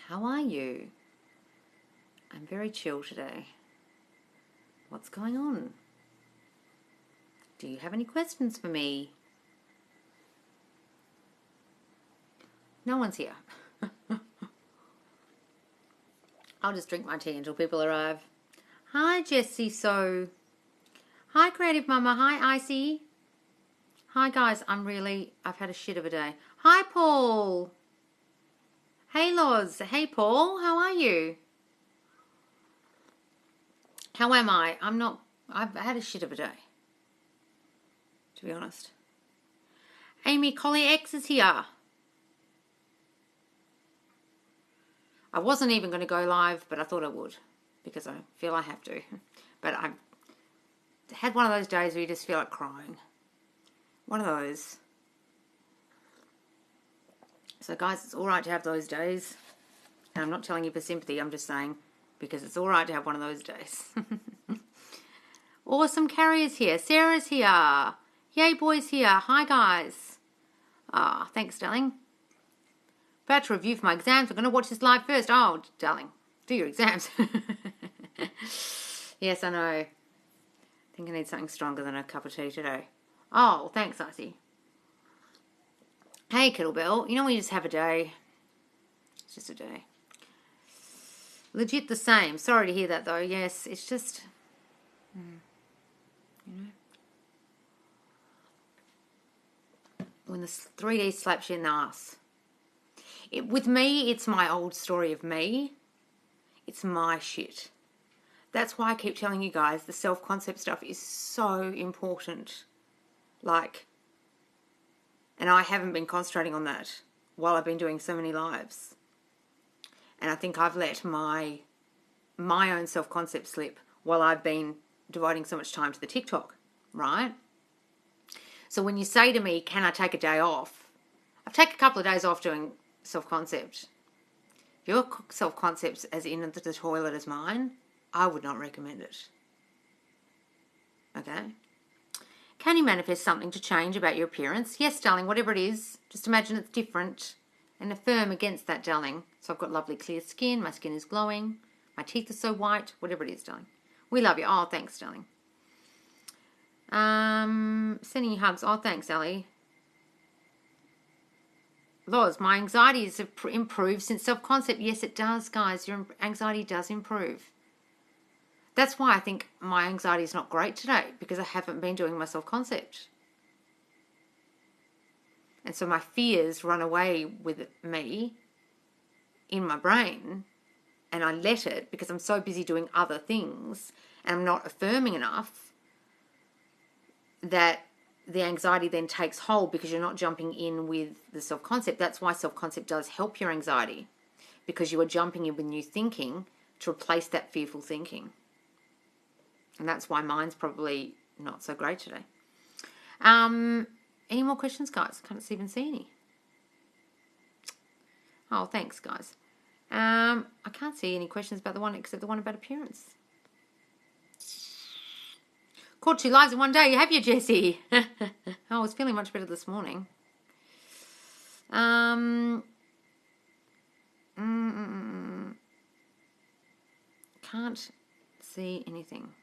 How are you? I'm very chill today. What's going on? Do you have any questions for me? No one's here. I'll just drink my tea until people arrive. Hi, Jessie. Hi, Creative Mama. Hi, Icy. Hi, guys. I've had a shit of a day. Hi, Paul. Hey, Loz. Hey, Paul. How are you? How am I? I've had a shit of a day, to be honest. Amy, Collie X is here. I wasn't even going to go live, but I thought I would because I feel I have to. But I had one of those days where you just feel like crying. One of those. So, guys, it's all right to have those days. And I'm not telling you for sympathy. I'm just saying because it's all right to have one of those days. Awesome. Carrier's here. Sarah's here. Yay, boys here. Hi, guys. Thanks, darling. About to review for my exams. I'm going to watch this live first. Oh, darling, do your exams. Yes, I know. I think I need something stronger than a cup of tea today. Oh, thanks, Icy. Hey, Kettlebell. You know when you just have a day? It's just a day. Legit the same. Sorry to hear that, though. Yes, it's just... when the 3D slaps you in the ass. With me, it's my old story of me. It's my shit. That's why I keep telling you guys the self-concept stuff is so important. And I haven't been concentrating on that while I've been doing so many lives. And I think I've let my own self-concept slip while I've been devoting so much time to the TikTok, right? So when you say to me, can I take a day off? I've taken a couple of days off doing self-concept. If your self-concept's as in the toilet as mine, I would not recommend it. Okay? Can you manifest something to change about your appearance? Yes, darling, whatever it is. Just imagine it's different and affirm against that, darling. So I've got lovely clear skin. My skin is glowing. My teeth are so white. Whatever it is, darling. We love you. Oh, thanks, darling. Sending you hugs. Oh, thanks, Ellie. Loz, my anxiety has improved since self-concept. Yes, it does, guys. Your anxiety does improve. That's why I think my anxiety is not great today, because I haven't been doing my self-concept. And so my fears run away with me in my brain, and I let it because I'm so busy doing other things, and I'm not affirming enough that the anxiety then takes hold because you're not jumping in with the self-concept. That's why self-concept does help your anxiety, because you are jumping in with new thinking to replace that fearful thinking. And that's why mine's probably not so great today. Any more questions, guys? Can't even see any. Oh, thanks, guys. I can't see any questions about the one except the one about appearance. Caught 2 lives in one day, have you, Jessie? I was feeling much better this morning. Can't see anything.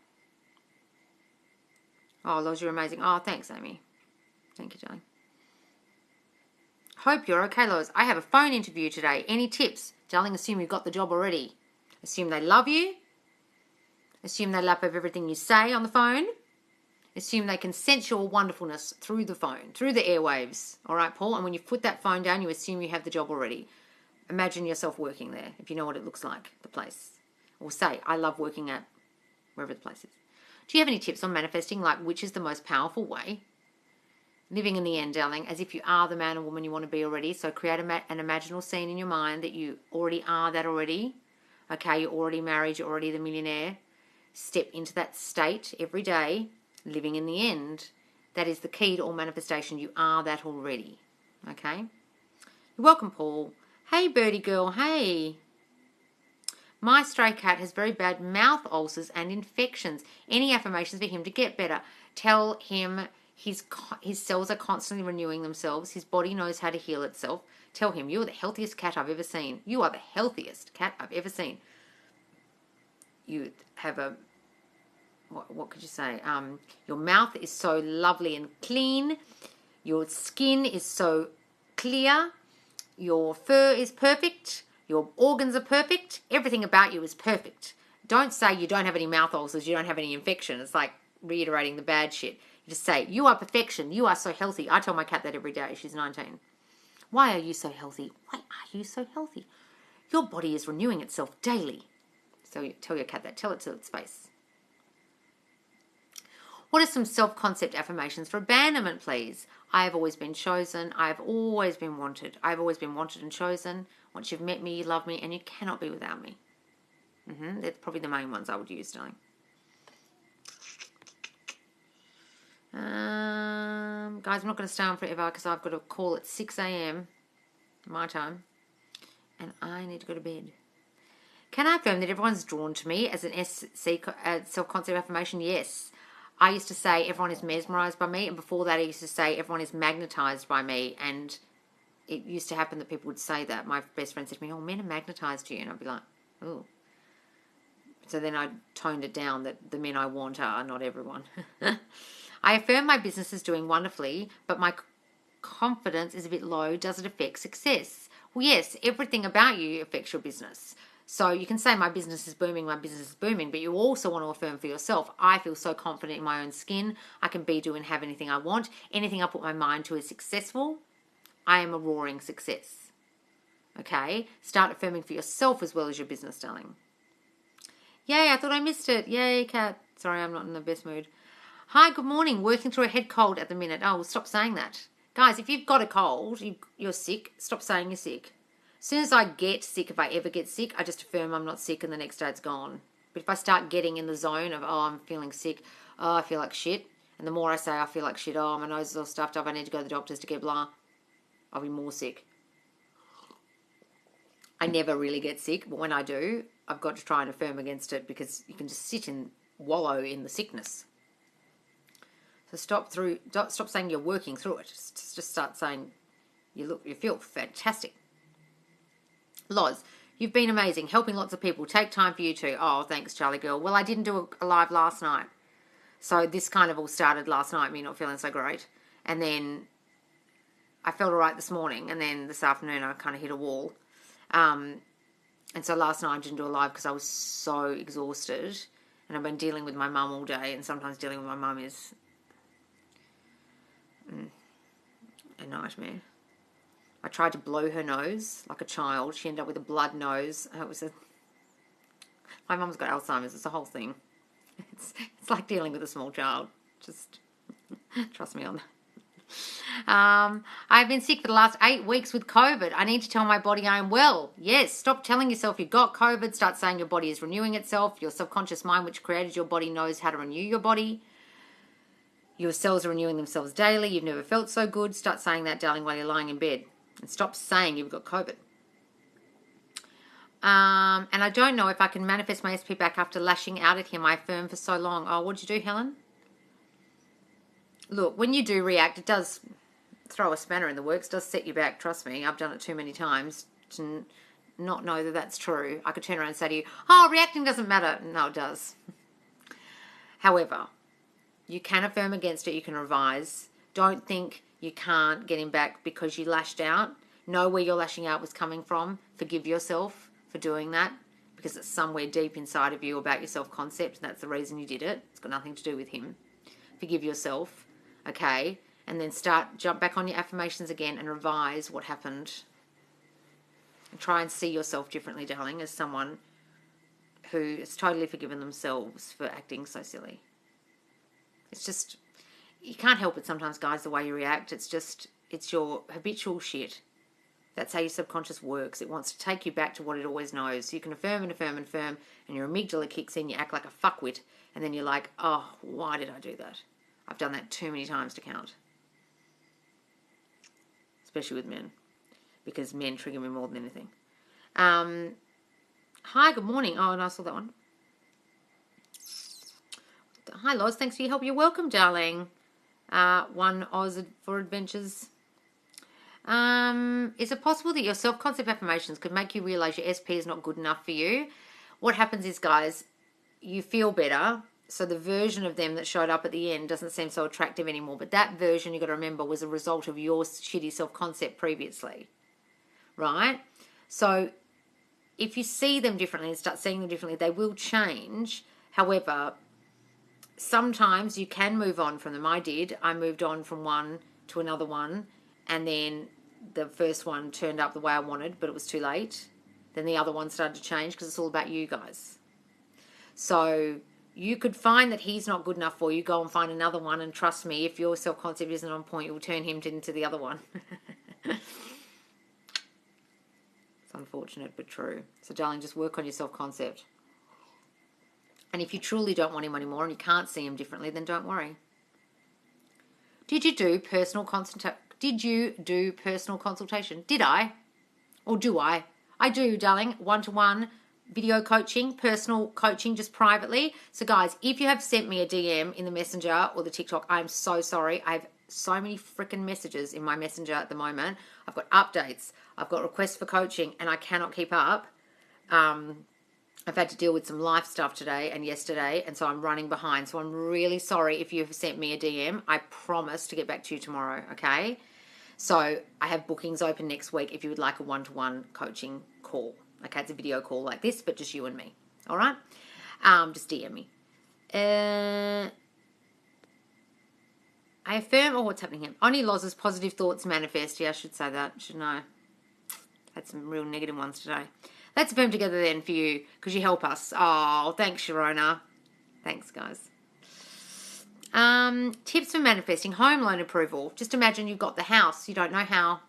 Oh, Loz, you're amazing. Oh, thanks, Amy. Thank you, darling. Hope you're okay, Loz. I have a phone interview today. Any tips? Darling, assume you've got the job already. Assume they love you. Assume they lap up everything you say on the phone. Assume they can sense your wonderfulness through the phone, through the airwaves. All right, Paul? And when you put that phone down, you assume you have the job already. Imagine yourself working there, if you know what it looks like, the place. Or say, I love working at wherever the place is. Do you have any tips on manifesting, like which is the most powerful way? Living in the end, darling, as if you are the man or woman you want to be already. So create an imaginal scene in your mind that you already are that already. Okay, you're already married, you're already the millionaire. Step into that state every day. Living in the end. That is the key to all manifestation. You are that already. Okay? You're welcome, Paul. Hey, birdie girl. Hey. My stray cat has very bad mouth ulcers and infections. Any affirmations for him to get better? Tell him His cells are constantly renewing themselves. His body knows how to heal itself. Tell him, you're the healthiest cat I've ever seen. You are the healthiest cat I've ever seen. You have a, what could you say? Your mouth is so lovely and clean. Your skin is so clear. Your fur is perfect. Your organs are perfect. Everything about you is perfect. Don't say you don't have any mouth ulcers, you don't have any infection. It's like reiterating the bad shit. You just say, you are perfection. You are so healthy. I tell my cat that every day. She's 19. Why are you so healthy? Why are you so healthy? Your body is renewing itself daily. So you tell your cat that. Tell it to its face. What are some self-concept affirmations for abandonment, please? I have always been chosen. I have always been wanted. I have always been wanted and chosen. Once you've met me, you love me, and you cannot be without me. They're probably the main ones I would use, darling. Guys, I'm not going to stay on forever because I've got a call at 6 a.m. my time, and I need to go to bed. Can I affirm that everyone's drawn to me as an SC self-concept affirmation? Yes. I used to say everyone is mesmerized by me, and before that I used to say everyone is magnetized by me, and it used to happen that people would say that. My best friend said to me, oh, men are magnetized to you, and I'd be like, oh. So then I toned it down that the men I want are not everyone. I affirm my business is doing wonderfully, but my confidence is a bit low. Does it affect success? Well, yes, everything about you affects your business. So you can say my business is booming, but you also want to affirm for yourself, I feel so confident in my own skin. I can be, do, and have anything I want. Anything I put my mind to is successful. I am a roaring success. Okay? Start affirming for yourself as well as your business, darling. Yay, I thought I missed it. Yay, Kat. Sorry, I'm not in the best mood. Hi, good morning. Working through a head cold at the minute. Oh, well, stop saying that. Guys, if you've got a cold, you're sick, stop saying you're sick. As soon as I get sick, if I ever get sick, I just affirm I'm not sick and the next day it's gone. But if I start getting in the zone of, oh, I'm feeling sick, oh, I feel like shit, and the more I say I feel like shit, oh, my nose is all stuffed up, I need to go to the doctors to get blah, I'll be more sick. I never really get sick, but when I do, I've got to try and affirm against it because you can just sit and wallow in the sickness. So stop saying you're working through it. Just start saying you feel fantastic. Loz, you've been amazing, helping lots of people. Take time for you too. Oh, thanks, Charlie girl. Well, I didn't do a live last night. So this kind of all started last night, me not feeling so great. And then I felt all right this morning. And then this afternoon I kind of hit a wall. And so last night I didn't do a live because I was so exhausted. And I've been dealing with my mum all day. And sometimes dealing with my mum is a nightmare. I tried to blow her nose like a child. She ended up with a blood nose. My mum's got Alzheimer's. It's a whole thing. It's like dealing with a small child. Just trust me on that. I've been sick for the last 8 weeks with COVID. I need to tell my body I am well. Yes, stop telling yourself you've got COVID. Start saying your body is renewing itself. Your subconscious mind, which created your body, knows how to renew your body. Your cells are renewing themselves daily. You've never felt so good. Start saying that, darling, while you're lying in bed. And stop saying you've got COVID. And I don't know if I can manifest my SP back after lashing out at him. I affirmed for so long. Oh, what'd you do, Helen? Look, when you do react, it does throw a spanner in the works. It does set you back. Trust me. I've done it too many times to not know that that's true. I could turn around and say to you, oh, reacting doesn't matter. No, it does. However, you can affirm against it. You can revise. Don't think you can't get him back because you lashed out. Know where your lashing out was coming from. Forgive yourself for doing that because it's somewhere deep inside of you about your self-concept, and that's the reason you did it. It's got nothing to do with him. Forgive yourself, okay? And then jump back on your affirmations again and revise what happened. And try and see yourself differently, darling, as someone who has totally forgiven themselves for acting so silly. It's just, you can't help it sometimes, guys, the way you react. It's your habitual shit. That's how your subconscious works. It wants to take you back to what it always knows. So you can affirm and affirm and affirm, and your amygdala kicks in, you act like a fuckwit, and then you're like, oh, why did I do that? I've done that too many times to count. Especially with men, because men trigger me more than anything. Hi, good morning. Oh, and I saw that one. Hi, Loz. Thanks for your help. You're welcome, darling. One Oz for adventures. Is it possible that your self-concept affirmations could make you realize your SP is not good enough for you? What happens is, guys, you feel better. So the version of them that showed up at the end doesn't seem so attractive anymore. But that version, you got to remember, was a result of your shitty self-concept previously, right? So if you see them differently and start seeing them differently, they will change. However, sometimes you can move on from them. I did. I moved on from one to another one, and then the first one turned up the way I wanted, but it was too late. Then the other one started to change because it's all about you guys. So you could find that he's not good enough for you. Go and find another one, and trust me, if your self-concept isn't on point, you'll turn him into the other one. It's unfortunate, but true. So, darling, just work on your self-concept. And if you truly don't want him anymore and you can't see him differently, then don't worry. Did you do personal consultation? Did I? Or do I? I do, darling. One-to-one video coaching, personal coaching, just privately. So, guys, if you have sent me a DM in the Messenger or the TikTok, I'm so sorry. I have so many freaking messages in my Messenger at the moment. I've got updates. I've got requests for coaching, and I cannot keep up. I've had to deal with some life stuff today and yesterday, and so I'm running behind. So I'm really sorry if you've sent me a DM. I promise to get back to you tomorrow, okay? So I have bookings open next week if you would like a one-to-one coaching call. Okay, it's a video call like this, but just you and me, all right? Just DM me. I affirm, what's happening here? Oni Loz's positive thoughts manifest. Yeah, I should say that, shouldn't I? Had some real negative ones today. Let's affirm together then for you, because you help us. Oh, thanks, Sharona. Thanks, guys. Tips for manifesting home loan approval. Just imagine you've got the house. You don't know how.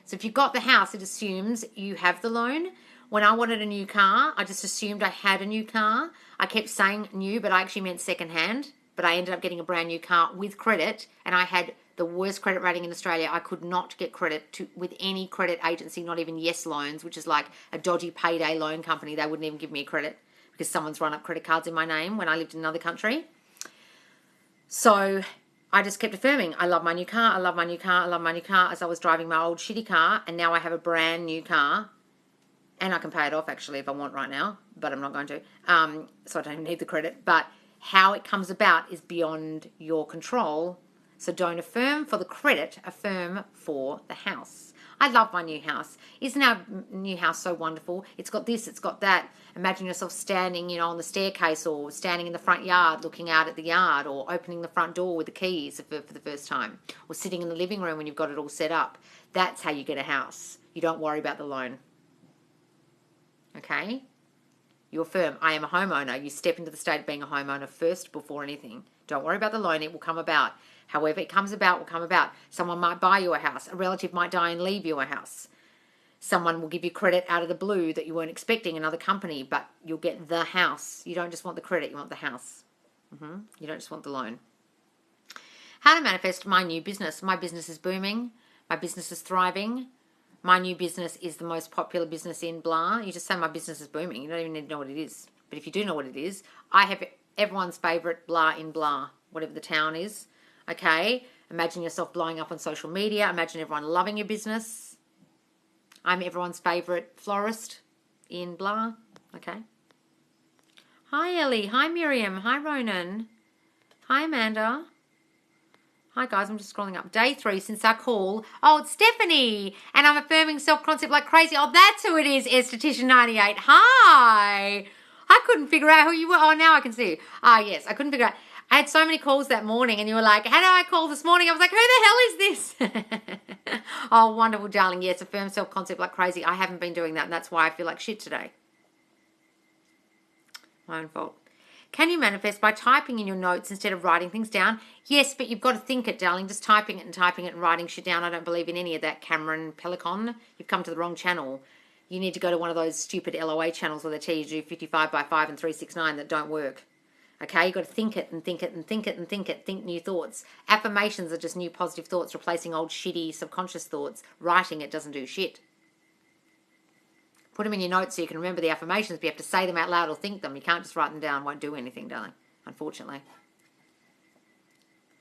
So if you've got the house, it assumes you have the loan. When I wanted a new car, I just assumed I had a new car. I kept saying new, but I actually meant secondhand. But I ended up getting a brand new car with credit, and I had the worst credit rating in Australia. I could not get credit with any credit agency, not even Yes Loans, which is like a dodgy payday loan company. They wouldn't even give me a credit because someone's run up credit cards in my name when I lived in another country. So I just kept affirming, I love my new car, I love my new car, I love my new car, as I was driving my old shitty car, and now I have a brand new car, and I can pay it off actually if I want right now, but I'm not going to, so I don't even need the credit. But how it comes about is beyond your control. So don't affirm for the credit, affirm for the house. I love my new house. Isn't our new house so wonderful? It's got this, it's got that. Imagine yourself standing, on the staircase, or standing in the front yard looking out at the yard, or opening the front door with the keys for the first time, or sitting in the living room when you've got it all set up. That's how you get a house. You don't worry about the loan. Okay? You affirm, I am a homeowner. You step into the state of being a homeowner first before anything. Don't worry about the loan. It will come about. However it comes about will come about. Someone might buy you a house. A relative might die and leave you a house. Someone will give you credit out of the blue that you weren't expecting, another company, but you'll get the house. You don't just want the credit, you want the house. You don't just want the loan. How to manifest my new business. My business is booming. My business is thriving. My new business is the most popular business in blah. You just say my business is booming. You don't even need to know what it is. But if you do know what it is, I have everyone's favourite blah in blah, whatever the town is. Okay? Imagine yourself blowing up on social media. Imagine everyone loving your business. I'm everyone's favourite florist in blah. Okay? Hi, Ellie. Hi, Miriam. Hi, Ronan. Hi, Amanda. Hi, guys. I'm just scrolling up. Day 3 since our call. Oh, it's Stephanie. And I'm affirming self-concept like crazy. Oh, that's who it is, Esthetician98. Hi. I couldn't figure out who you were. Oh, now I can see you. Ah, yes. I couldn't figure out. I had so many calls that morning, and you were like, how do I call this morning? I was like, who the hell is this? Oh, wonderful, darling. Yes, affirm self-concept like crazy. I haven't been doing that, and that's why I feel like shit today. My own fault. Can you manifest by typing in your notes instead of writing things down? Yes, but you've got to think it, darling. Just typing it and writing shit down. I don't believe in any of that, Cameron Pelican. You've come to the wrong channel. You need to go to one of those stupid LOA channels where they tell you to do 55 by 5 and 369 that don't work. Okay, you've got to think it and think it and think it and think it. Think new thoughts. Affirmations are just new positive thoughts replacing old shitty subconscious thoughts. Writing it doesn't do shit. Put them in your notes so you can remember the affirmations, but you have to say them out loud or think them. You can't just write them down. Won't do anything, darling, unfortunately.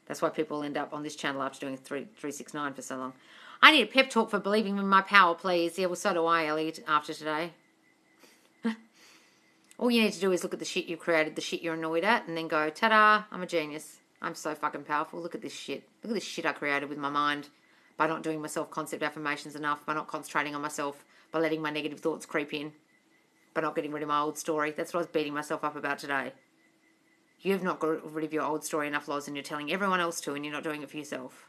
That's why people end up on this channel after doing 369 for so long. I need a pep talk for believing in my power, please. Yeah, well, so do I, Ellie, after today. All you need to do is look at the shit you've created, the shit you're annoyed at, and then go, ta-da, I'm a genius. I'm so fucking powerful. Look at this shit. Look at this shit I created with my mind by not doing my self-concept affirmations enough, by not concentrating on myself, by letting my negative thoughts creep in, by not getting rid of my old story. That's what I was beating myself up about today. You've not got rid of your old story enough, Loz, and you're telling everyone else to, and you're not doing it for yourself.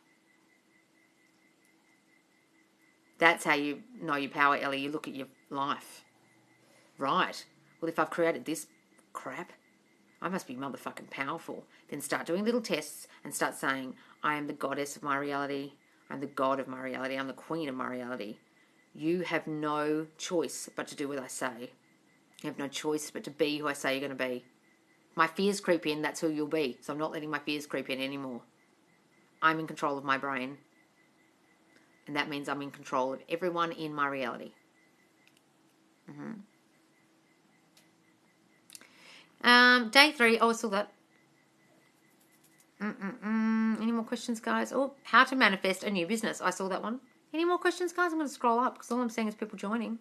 That's how you know your power, Ellie. You look at your life. Right. Well, if I've created this crap, I must be motherfucking powerful. Then start doing little tests and start saying, I am the goddess of my reality. I'm the god of my reality. I'm the queen of my reality. You have no choice but to do what I say. You have no choice but to be who I say you're going to be. My fears creep in, that's who you'll be. So I'm not letting my fears creep in anymore. I'm in control of my brain. And that means I'm in control of everyone in my reality. Day 3. Oh, I saw that. Any more questions, guys? Oh, how to manifest a new business. I saw that one. Any more questions, guys? I'm going to scroll up because all I'm seeing is people joining.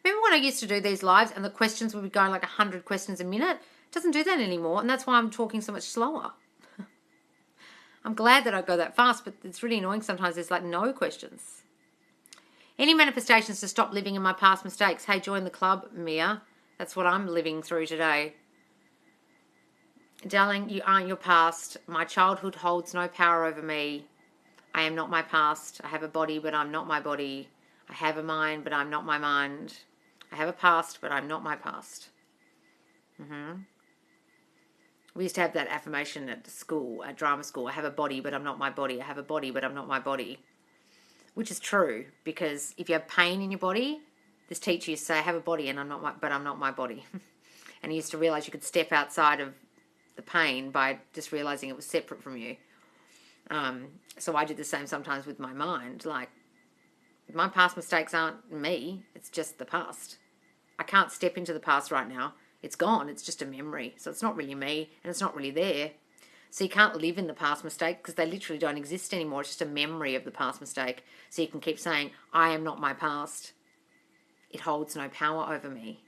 Remember when I used to do these lives and the questions would be going like 100 questions a minute? It doesn't do that anymore, and that's why I'm talking so much slower. I'm glad that I go that fast, but it's really annoying sometimes. There's like no questions. Any manifestations to stop living in my past mistakes? Hey, join the club, Mia. That's what I'm living through today. Darling, you aren't your past. My childhood holds no power over me. I am not my past. I have a body, but I'm not my body. I have a mind, but I'm not my mind. I have a past, but I'm not my past. We used to have that affirmation at school, at drama school. I have a body, but I'm not my body. I have a body, but I'm not my body. Which is true, because if you have pain in your body, this teacher used to say, I have a body, and but I'm not my body. And he used to realize you could step outside of the pain by just realizing it was separate from you. So I did the same sometimes with my mind. Like, my past mistakes aren't me. It's just the past. I can't step into the past right now. It's gone. It's just a memory. So it's not really me, and it's not really there. So you can't live in the past mistake because they literally don't exist anymore. It's just a memory of the past mistake. So you can keep saying, I am not my past. It holds no power over me.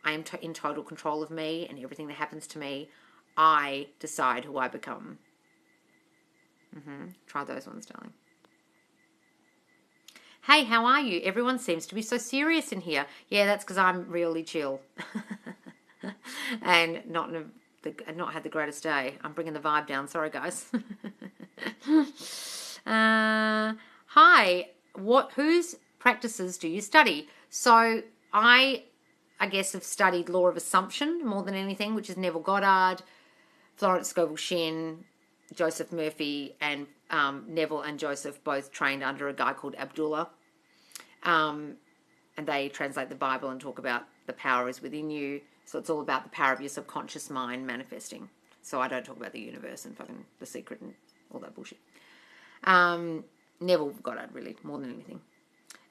I am in total control of me and everything that happens to me. I decide who I become. Try those ones, darling. Hey, how are you? Everyone seems to be so serious in here. Yeah, that's because I'm really chill. And not had the greatest day. I'm bringing the vibe down. Sorry, guys. Hi. Whose practices do you study? So I guess have studied law of assumption more than anything, which is Neville Goddard, Florence Scovel Shinn, Joseph Murphy, and Neville and Joseph both trained under a guy called Abdullah. And they translate the Bible and talk about the power is within you. So it's all about the power of your subconscious mind manifesting. So I don't talk about the universe and fucking The Secret and all that bullshit. Neville Goddard, really, more than anything.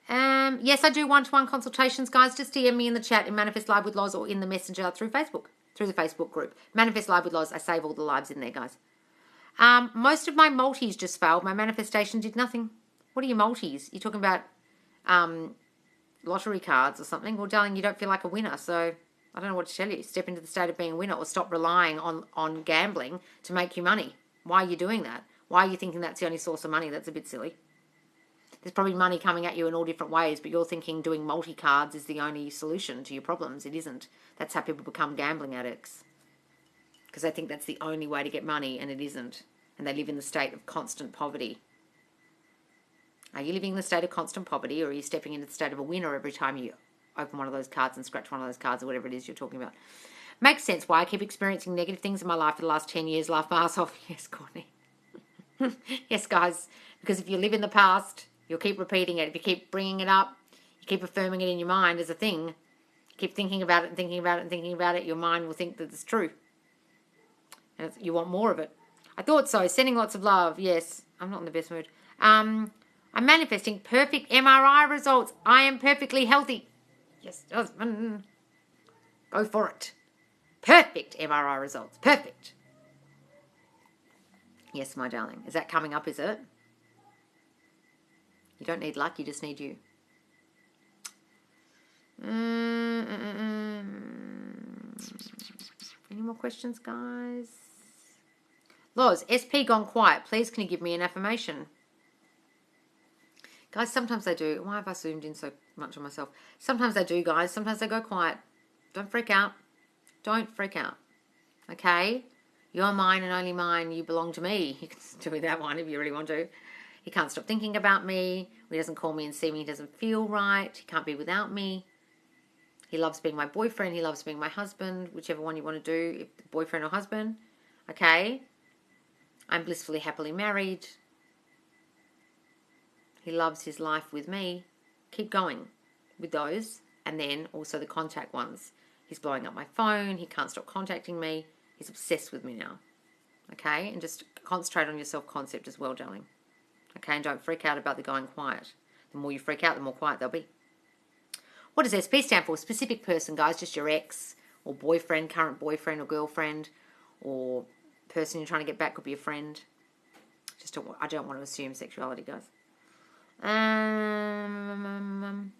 Yes, I do one-to-one consultations, guys. Just DM me in the chat in Manifest Live with Loz or in the messenger through Facebook, through the Facebook group. Manifest Live with Loz. I save all the lives in there, guys. Most of my multis just failed. My manifestation did nothing. What are your multis? You're talking about lottery cards or something? Well, darling, you don't feel like a winner, so I don't know what to tell you. Step into the state of being a winner or stop relying on gambling to make you money. Why are you doing that? Why are you thinking that's the only source of money? That's a bit silly. There's probably money coming at you in all different ways, but you're thinking doing multi-cards is the only solution to your problems. It isn't. That's how people become gambling addicts. Because they think that's the only way to get money, and it isn't. And they live in the state of constant poverty. Are you living in the state of constant poverty, or are you stepping into the state of a winner every time you open one of those cards and scratch one of those cards or whatever it is you're talking about? Makes sense why I keep experiencing negative things in my life for the last 10 years. Laugh my ass off. Yes, Courtney. Yes, guys. Because if you live in the past, you'll keep repeating it. If you keep bringing it up, you keep affirming it in your mind as a thing, you keep thinking about it and thinking about it and thinking about it, your mind will think that it's true. And you want more of it. I thought so. Sending lots of love. Yes. I'm not in the best mood. I'm manifesting perfect MRI results. I am perfectly healthy. Yes. Go for it. Perfect MRI results. Perfect. Yes, my darling. Is that coming up, is it? You don't need luck, you just need you. Any more questions, guys? Loz, SP gone quiet. Please, can you give me an affirmation? Guys, sometimes they do. Why have I zoomed in so much on myself? Sometimes they do, guys. Sometimes they go quiet. Don't freak out. Don't freak out. Okay? You're mine and only mine. You belong to me. You can do that one if you really want to. He can't stop thinking about me. When he doesn't call me and see me, he doesn't feel right. He can't be without me. He loves being my boyfriend. He loves being my husband. Whichever one you want to do, if boyfriend or husband. Okay? I'm blissfully, happily married. He loves his life with me. Keep going with those. And then also the contact ones. He's blowing up my phone. He can't stop contacting me. He's obsessed with me now. Okay? And just concentrate on your self-concept as well, darling. Okay? And don't freak out about the going quiet. The more you freak out, the more quiet they'll be. What does SP stand for? Specific person, guys. Just your ex or boyfriend, current boyfriend or girlfriend, or person you're trying to get back, could be a friend. I don't want to assume sexuality, guys. Can't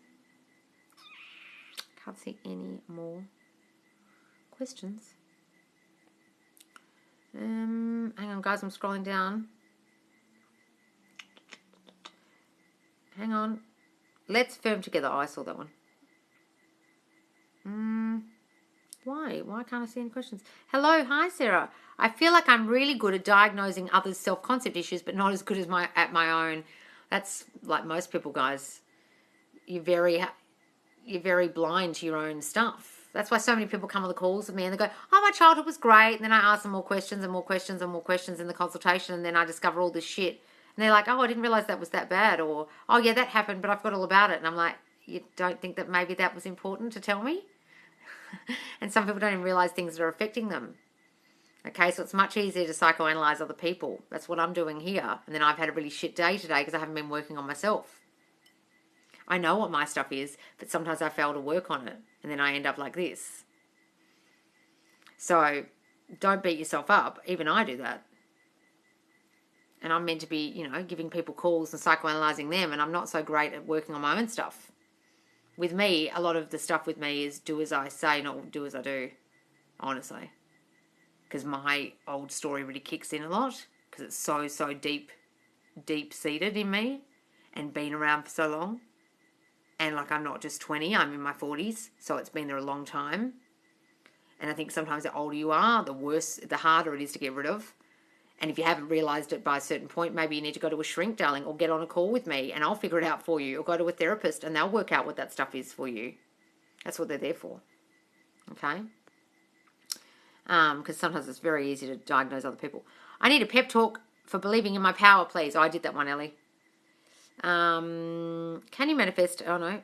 see any more questions. Hang on, guys. I'm scrolling down. Hang on. Let's firm together. Oh, I saw that one. Why? Why can't I see any questions? Hello. Hi, Sarah. I feel like I'm really good at diagnosing others' self-concept issues, but not as good as at my own. That's like most people, guys. You're very blind to your own stuff. That's why so many people come on the calls with me and they go, oh, my childhood was great. And then I ask them more questions and more questions and more questions in the consultation. And then I discover all this shit. And they're like, oh, I didn't realize that was that bad. Or, oh, yeah, that happened, but I forgot all about it. And I'm like, you don't think that maybe that was important to tell me? And some people don't even realize things that are affecting them. Okay, so it's much easier to psychoanalyze other people. That's what I'm doing here. And then I've had a really shit day today because I haven't been working on myself. I know what my stuff is, but sometimes I fail to work on it. And then I end up like this. So don't beat yourself up. Even I do that. And I'm meant to be, giving people calls and psychoanalyzing them. And I'm not so great at working on my own stuff. With me, a lot of the stuff with me is do as I say, not do as I do. Honestly. Because my old story really kicks in a lot. Because it's so deep-seated in me. And been around for so long. And like I'm not just 20, I'm in my 40s. So it's been there a long time. And I think sometimes the older you are, the worse, the harder it is to get rid of. And if you haven't realised it by a certain point, maybe you need to go to a shrink, darling, or get on a call with me and I'll figure it out for you. Or go to a therapist and they'll work out what that stuff is for you. That's what they're there for. Okay? Because sometimes it's very easy to diagnose other people. I need a pep talk for believing in my power, please. Oh, I did that one, Ellie. Can you manifest? Oh, no. I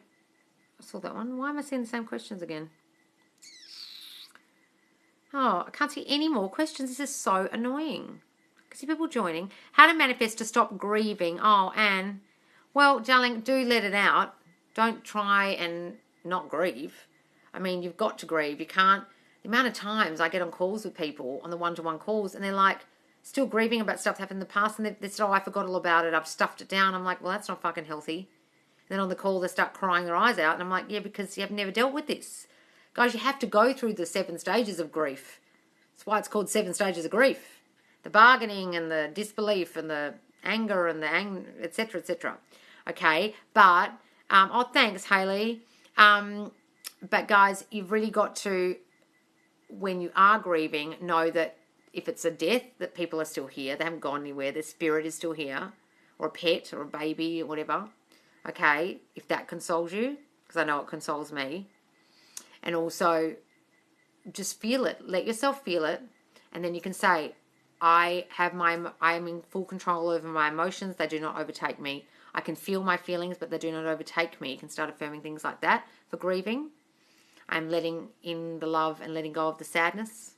saw that one. Why am I seeing the same questions again? Oh, I can't see any more questions. This is so annoying. I see people joining. How to manifest to stop grieving. Oh, Anne. Well, darling, do let it out. Don't try and not grieve. I mean, you've got to grieve. You can't. The amount of times I get on calls with people, on the one-to-one calls, and they're like, still grieving about stuff that happened in the past, and they said, oh, I forgot all about it. I've stuffed it down. I'm like, well, that's not fucking healthy. And then on the call, they start crying their eyes out, and I'm like, yeah, because you have never dealt with this. Guys, you have to go through the 7 stages of grief. That's why it's called 7 stages of grief. The bargaining and the disbelief and the anger and et cetera, et cetera. Okay, but, thanks, Hayley. But guys, you've really got to, when you are grieving, know that if it's a death, that people are still here. They haven't gone anywhere. Their spirit is still here. Or a pet or a baby or whatever. Okay, if that consoles you, because I know it consoles me. And also, just feel it. Let yourself feel it. And then you can say, I am in full control over my emotions. They do not overtake me. I can feel my feelings, but they do not overtake me. You can start affirming things like that for grieving. I'm letting in the love and letting go of the sadness.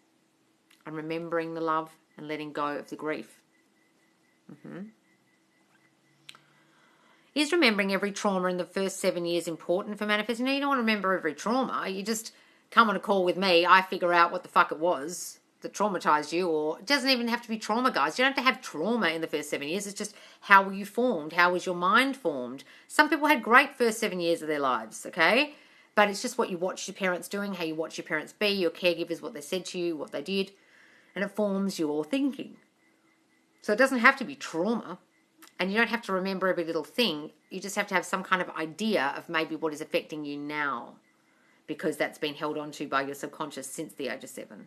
I'm remembering the love and letting go of the grief. Is remembering every trauma in the first 7 years important for manifesting? No, you don't want to remember every trauma. You just come on a call with me. I figure out what the fuck it was. that traumatized you, or it doesn't even have to be trauma, guys. You don't have to have trauma in the first 7 years. It's just how were you formed? How was your mind formed? Some people had great first 7 years of their lives, okay? But it's just what you watched your parents doing, how you watch your parents be, your caregivers, what they said to you, what they did, and it forms your thinking. So it doesn't have to be trauma, and you don't have to remember every little thing. You just have to have some kind of idea of maybe what is affecting you now, because that's been held onto by your subconscious since the age of 7.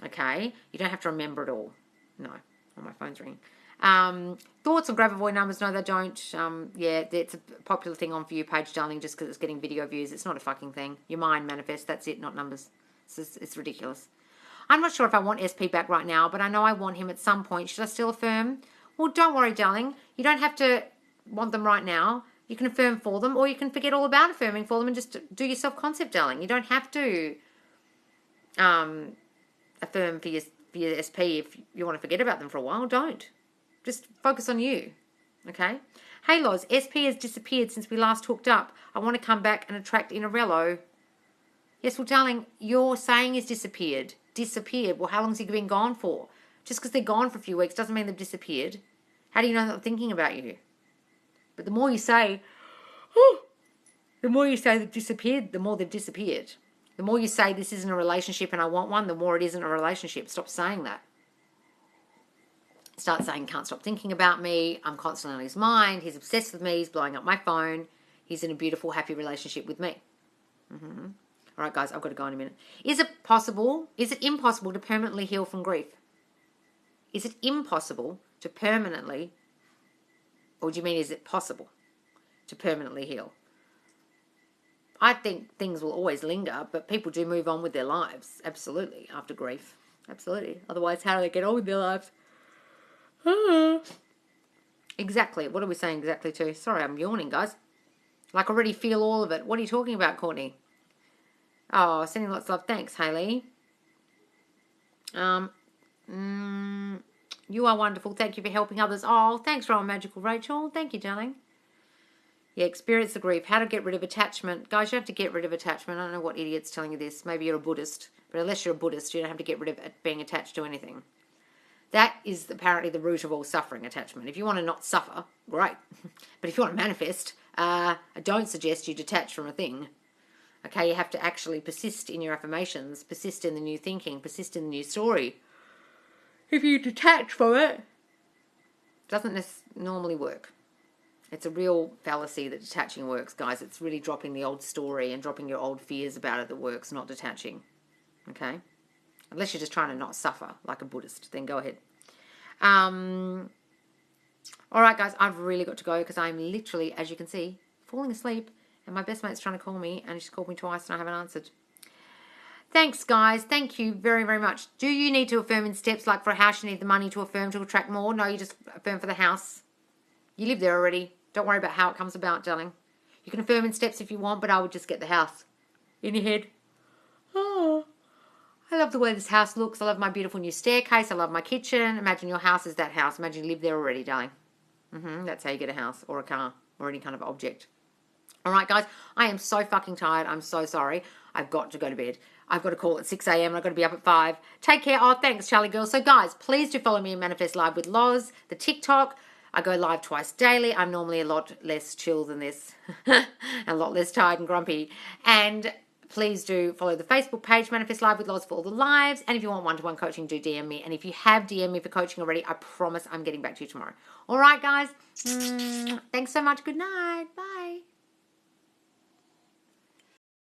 Okay? You don't have to remember it all. No. Oh, my phone's ringing. Thoughts on grab avoid numbers? No, they don't. Yeah, it's a popular thing on For You page, darling, just because it's getting video views. It's not a fucking thing. Your mind manifests. That's it, not numbers. It's ridiculous. I'm not sure if I want SP back right now, but I know I want him at some point. Should I still affirm? Well, don't worry, darling. You don't have to want them right now. You can affirm for them, or you can forget all about affirming for them and just do your self-concept, darling. You don't have to affirm for your SP if you want to forget about them for a while. Don't. Just focus on you. Okay? Hey, Loz, SP has disappeared since we last hooked up. I want to come back and attract in a relo. Yes, well, darling, your saying is disappeared. Disappeared. Well, how long has he been gone for? Just because they're gone for a few weeks doesn't mean they've disappeared. How do you know that I'm thinking about you? But the more you say, they've disappeared, the more they've disappeared. The more you say this isn't a relationship and I want one, the more it isn't a relationship. Stop saying that. Start saying, can't stop thinking about me. I'm constantly on his mind. He's obsessed with me. He's blowing up my phone. He's in a beautiful, happy relationship with me. Mm-hmm. All right, guys, I've got to go in a minute. Is it impossible to permanently heal from grief? Is it impossible to permanently, or do you mean is it possible to permanently heal? I think things will always linger, but people do move on with their lives, absolutely, after grief. Absolutely. Otherwise, how do they get on with their lives? Exactly. What are we saying exactly to? Sorry, I'm yawning, guys. Like, already feel all of it. What are you talking about, Courtney? Oh, sending lots of love. Thanks, Hayley. You are wonderful. Thank you for helping others. Oh, thanks, Royal Magical Rachel. Thank you, darling. Yeah, experience the grief. How to get rid of attachment. Guys, you have to get rid of attachment. I don't know what idiot's telling you this. Maybe you're a Buddhist. But unless you're a Buddhist, you don't have to get rid of being attached to anything. That is apparently the root of all suffering, attachment. If you want to not suffer, great. But if you want to manifest, I don't suggest you detach from a thing. Okay, you have to actually persist in your affirmations, persist in the new thinking, persist in the new story. If you detach from it, it doesn't normally work. It's a real fallacy that detaching works, guys. It's really dropping the old story and dropping your old fears about it that works, not detaching. Okay? Unless you're just trying to not suffer like a Buddhist, then go ahead. All right, guys, I've really got to go because I'm literally, as you can see, falling asleep. And my best mate's trying to call me, and she's called me twice, and I haven't answered. Thanks, guys. Thank you very, very much. Do you need to affirm in steps? Like for a house, you need the money to affirm to attract more? No, you just affirm for the house. You live there already. Don't worry about how it comes about, darling. You can affirm in steps if you want, but I would just get the house in your head. Oh, I love the way this house looks. I love my beautiful new staircase. I love my kitchen. Imagine your house is that house. Imagine you live there already, darling. That's how you get a house or a car or any kind of object. All right, guys, I am so fucking tired. I'm so sorry. I've got to go to bed. I've got to call at 6 a.m. I've got to be up at 5. Take care. Oh, thanks, Charlie Girl. So, guys, please do follow me in Manifest Live with Loz, the TikTok. I go live twice daily. I'm normally a lot less chill than this, a lot less tired and grumpy. And please do follow the Facebook page, Manifest Live with Loz, for all the lives. And if you want one-to-one coaching, do DM me. And if you have DM me for coaching already, I promise I'm getting back to you tomorrow. All right, guys. Thanks so much. Good night. Bye.